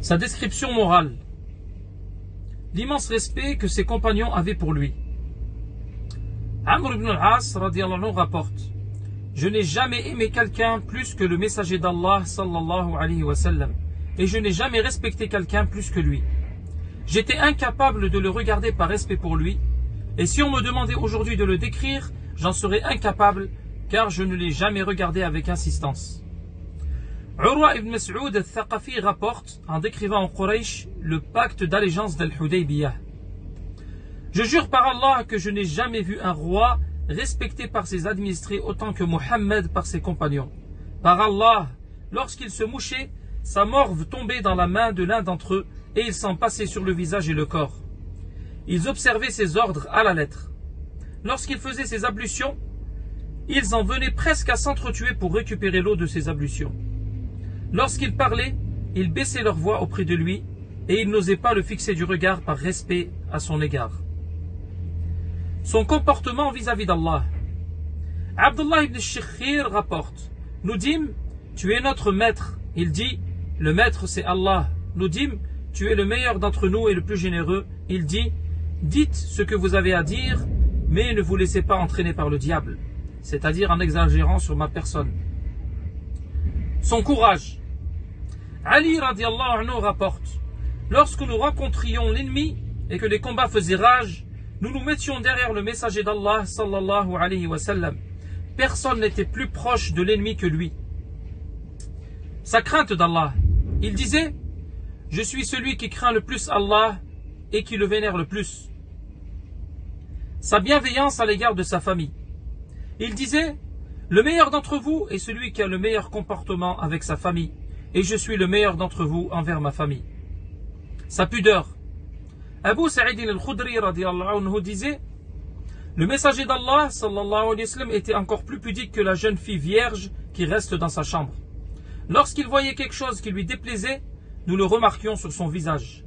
Sa description morale. L'immense respect que ses compagnons avaient pour lui. Amr ibn al-As radiyallahu anhu rapporte: je n'ai jamais aimé quelqu'un plus que le messager d'Allah sallallahu alayhi wa sallam, et je n'ai jamais respecté quelqu'un plus que lui. J'étais incapable de le regarder par respect pour lui, et si on me demandait aujourd'hui de le décrire, j'en serais incapable, car je ne l'ai jamais regardé avec insistance. Urwa ibn Mas'ud al-Thaqafi rapporte, en décrivant en Quraysh le pacte d'allégeance d'Al-Hudaybiyah: je jure par Allah que je n'ai jamais vu un roi respecté par ses administrés autant que Mohammed par ses compagnons. Par Allah, lorsqu'il se mouchait, sa morve tombait dans la main de l'un d'entre eux et il s'en passait sur le visage et le corps. Ils observaient ses ordres à la lettre. Lorsqu'il faisait ses ablutions, ils en venaient presque à s'entretuer pour récupérer l'eau de ses ablutions. Lorsqu'il parlait, ils baissaient leur voix auprès de lui et ils n'osaient pas le fixer du regard par respect à son égard. Son comportement vis-à-vis d'Allah. Abdullah ibn Shikhir rapporte: nous dîmes, tu es notre maître. Il dit: le maître c'est Allah. Nous dîmes: tu es le meilleur d'entre nous et le plus généreux. Il dit: dites ce que vous avez à dire, mais ne vous laissez pas entraîner par le diable, c'est-à-dire en exagérant sur ma personne. Son courage. Ali radiallahu anhu rapporte: lorsque nous rencontrions l'ennemi et que les combats faisaient rage, nous nous mettions derrière le messager d'Allah sallallahu alayhi wa sallam. Personne n'était plus proche de l'ennemi que lui. Sa crainte d'Allah. Il disait: je suis celui qui craint le plus Allah et qui le vénère le plus. Sa bienveillance à l'égard de sa famille. Il disait: le meilleur d'entre vous est celui qui a le meilleur comportement avec sa famille, et je suis le meilleur d'entre vous envers ma famille. Sa pudeur. Abu Sa'id al-Khudri radiyallahu anhu disait: le messager d'Allah sallallahu alayhi wa sallam était encore plus pudique que la jeune fille vierge qui reste dans sa chambre. Lorsqu'il voyait quelque chose qui lui déplaisait, nous le remarquions sur son visage.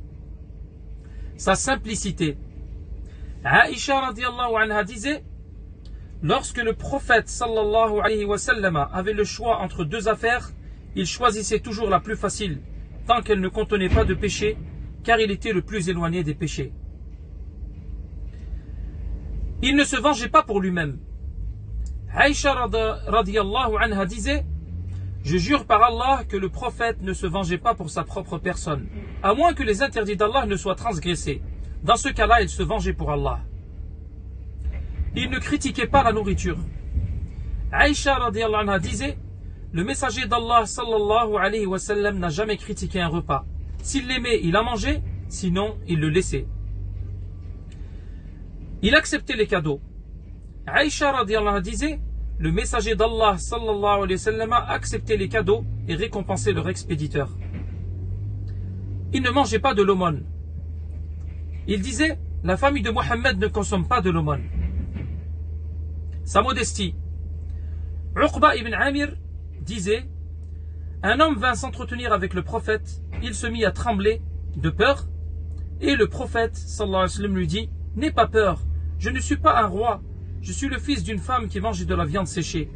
Sa simplicité. Aïcha radiyallahu anha disait: lorsque le prophète sallallahu alayhi wa sallam avait le choix entre deux affaires, il choisissait toujours la plus facile, tant qu'elle ne contenait pas de péché, car il était le plus éloigné des péchés. Il ne se vengeait pas pour lui-même. Aïcha radiyallahu anha disait: je jure par Allah que le prophète ne se vengeait pas pour sa propre personne, à moins que les interdits d'Allah ne soient transgressés. Dans ce cas-là, il se vengeait pour Allah. Il ne critiquait pas la nourriture. Aïcha radiyallahu anha disait: le messager d'Allah sallallahu alayhi wa sallam n'a jamais critiqué un repas. S'il l'aimait, il en mangeait, sinon il le laissait. Il acceptait les cadeaux. Aïcha radiyallahu anha disait: le messager d'Allah sallallahu alayhi wa sallam acceptait les cadeaux et récompensait leur expéditeur. Il ne mangeait pas de l'aumône. Il disait: la famille de Mohammed ne consomme pas de l'aumône. Sa modestie. Uqba ibn Amir disait: un homme vint s'entretenir avec le prophète, il se mit à trembler de peur, et le prophète sallallahu alayhi wa sallam lui dit: n'aie pas peur, je ne suis pas un roi, je suis le fils d'une femme qui mange de la viande séchée.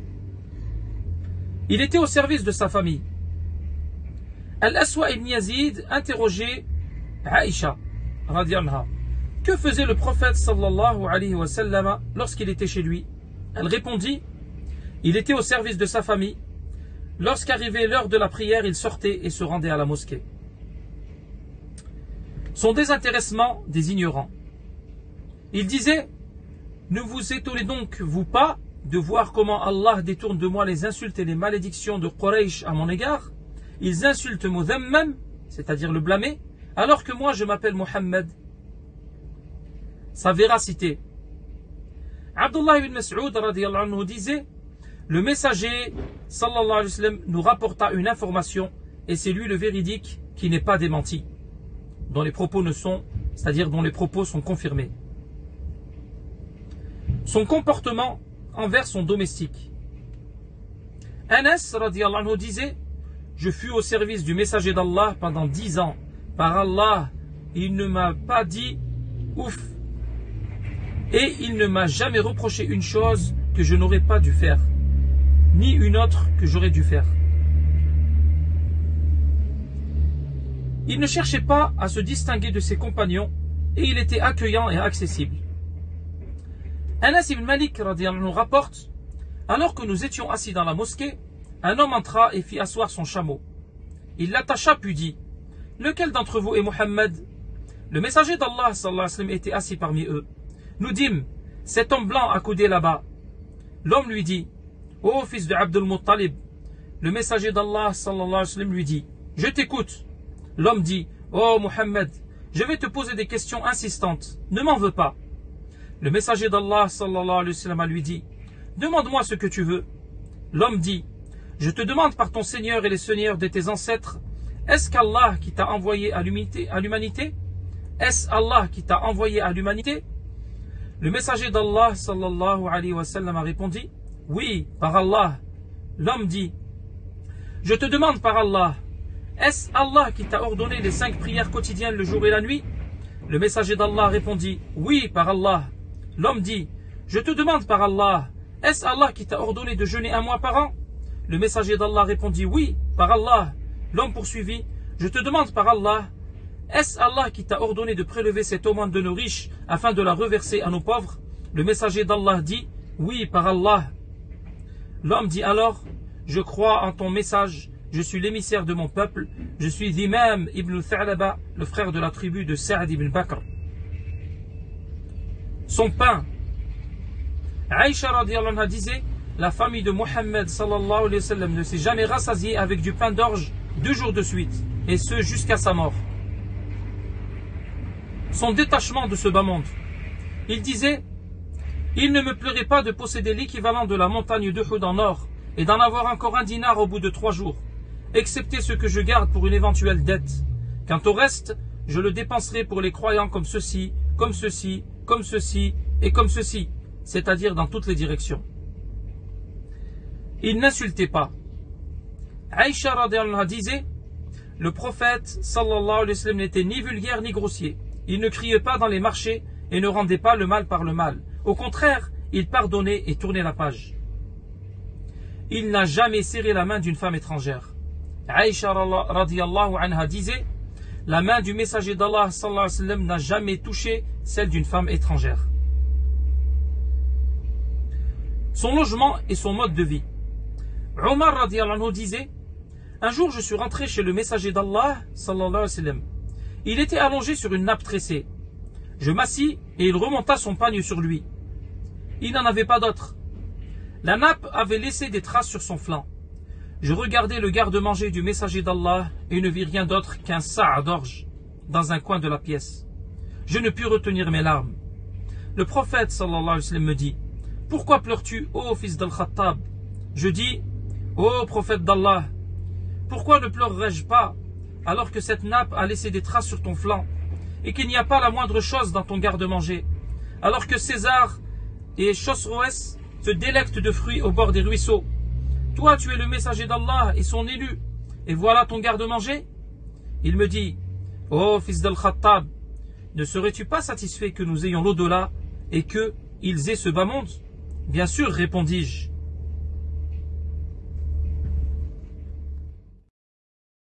Il était au service de sa famille. Al-Aswa ibn Yazid interrogeait Aïcha radiyallahu anha: que faisait le prophète sallallahu alayhi wa sallam lorsqu'il était chez lui? Elle répondit: il était au service de sa famille. Lorsqu'arrivait l'heure de la prière, il sortait et se rendait à la mosquée. Son désintéressement des ignorants. Il disait: ne vous étonnez donc vous pas de voir comment Allah détourne de moi les insultes et les malédictions de Quraysh à mon égard. Ils insultent Mudhammam, c'est-à-dire le blâmé, alors que moi je m'appelle Mohammed. Sa véracité. Abdullah ibn Mas'ud radiyallahu anhu disait: le messager sallallahu alayhi wa sallam nous rapporta une information et c'est lui le véridique qui n'est pas démenti, dont les propos ne sont, c'est-à-dire dont les propos sont confirmés. Son comportement envers son domestique. Anas radiyallahu anhu disait: je fus au service du messager d'Allah pendant 10 ans. Par Allah, il ne m'a pas dit ouf, et il ne m'a jamais reproché une chose que je n'aurais pas dû faire, ni une autre que j'aurais dû faire. Il ne cherchait pas à se distinguer de ses compagnons et il était accueillant et accessible. Anas ibn Malik radiyallahu anhu rapporte: alors que nous étions assis dans la mosquée, un homme entra et fit asseoir son chameau. Il l'attacha puis dit: lequel d'entre vous est Mohammed? Le messager d'Allah sallallahu alayhi wa sallam était assis parmi eux. Nous dîmes: cet homme blanc accoudé là-bas. L'homme lui dit: ô fils de Abdul Muttalib. Le messager d'Allah sallallahu alayhi wa sallam lui dit: je t'écoute. L'homme dit: ô Mohammed, je vais te poser des questions insistantes, ne m'en veux pas. Le messager d'Allah sallallahu alayhi wa sallam lui dit: demande-moi ce que tu veux. L'homme dit: je te demande par ton Seigneur et les seigneurs de tes ancêtres, est-ce qu'Allah qui t'a envoyé à l'humanité? Est-ce Allah qui t'a envoyé à l'humanité? Le messager d'Allah sallallahu alayhi wa sallam a répondu: oui, par Allah. L'homme dit: je te demande par Allah, est-ce Allah qui t'a ordonné les 5 prières quotidiennes le jour et la nuit? Le messager d'Allah répondit: oui, par Allah. L'homme dit: je te demande par Allah, est-ce Allah qui t'a ordonné de jeûner 1 mois par an? Le messager d'Allah répondit: oui, par Allah. L'homme poursuivit: je te demande par Allah, est-ce Allah qui t'a ordonné de prélever cette aumône de nos riches afin de la reverser à nos pauvres? Le messager d'Allah dit: oui, par Allah. L'homme dit alors: je crois en ton message, je suis l'émissaire de mon peuple, je suis Dhimam ibn Tha'laba, le frère de la tribu de Sa'd ibn Bakr. Son pain. Aïcha radiyallahu anha disait: la famille de Mohammed sallallahu alayhi wa sallam ne s'est jamais rassasiée avec du pain d'orge 2 jours de suite, et ce jusqu'à sa mort. Son détachement de ce bas monde. Il disait: il ne me plairait pas de posséder l'équivalent de la montagne d'Uhud en or et d'en avoir encore 1 dinar au bout de 3 jours, excepté ce que je garde pour une éventuelle dette. Quant au reste, je le dépenserai pour les croyants comme ceci, comme ceci, comme ceci et comme ceci, c'est-à-dire dans toutes les directions. Il n'insultait pas. Aïcha radhiyallahu anha disait: le prophète sallallahu alayhi wa sallam n'était ni vulgaire ni grossier. Il ne criait pas dans les marchés et ne rendait pas le mal par le mal. Au contraire, il pardonnait et tournait la page. Il n'a jamais serré la main d'une femme étrangère. Aïcha radhiyallahu anha disait: la main du messager d'Allah sallallahu alayhi wa sallam n'a jamais touché celle d'une femme étrangère. Son logement et son mode de vie. Omar radhiyallahu anhu disait: un jour je suis rentré chez le messager d'Allah sallallahu alayhi wa sallam. Il était allongé sur une nappe tressée. Je m'assis et il remonta son pagne sur lui. Il n'en avait pas d'autre. La nappe avait laissé des traces sur son flanc. Je regardais le garde-manger du messager d'Allah et ne vis rien d'autre qu'un sa' d'orge dans un coin de la pièce. Je ne pus retenir mes larmes. Le prophète sallallahu alayhi wa sallam me dit: pourquoi pleures-tu, ô fils d'Al-Khattab? Je dis: ô prophète d'Allah, pourquoi ne pleurerais-je pas alors que cette nappe a laissé des traces sur ton flanc et qu'il n'y a pas la moindre chose dans ton garde-manger, alors que César et Chosroès se délectent de fruits au bord des ruisseaux? Toi, tu es le messager d'Allah et son élu, et voilà ton garde-manger? Il me dit: ô fils d'Al-Khattab, ne serais-tu pas satisfait que nous ayons l'au-delà et qu'ils aient ce bas monde? Bien sûr, répondis-je.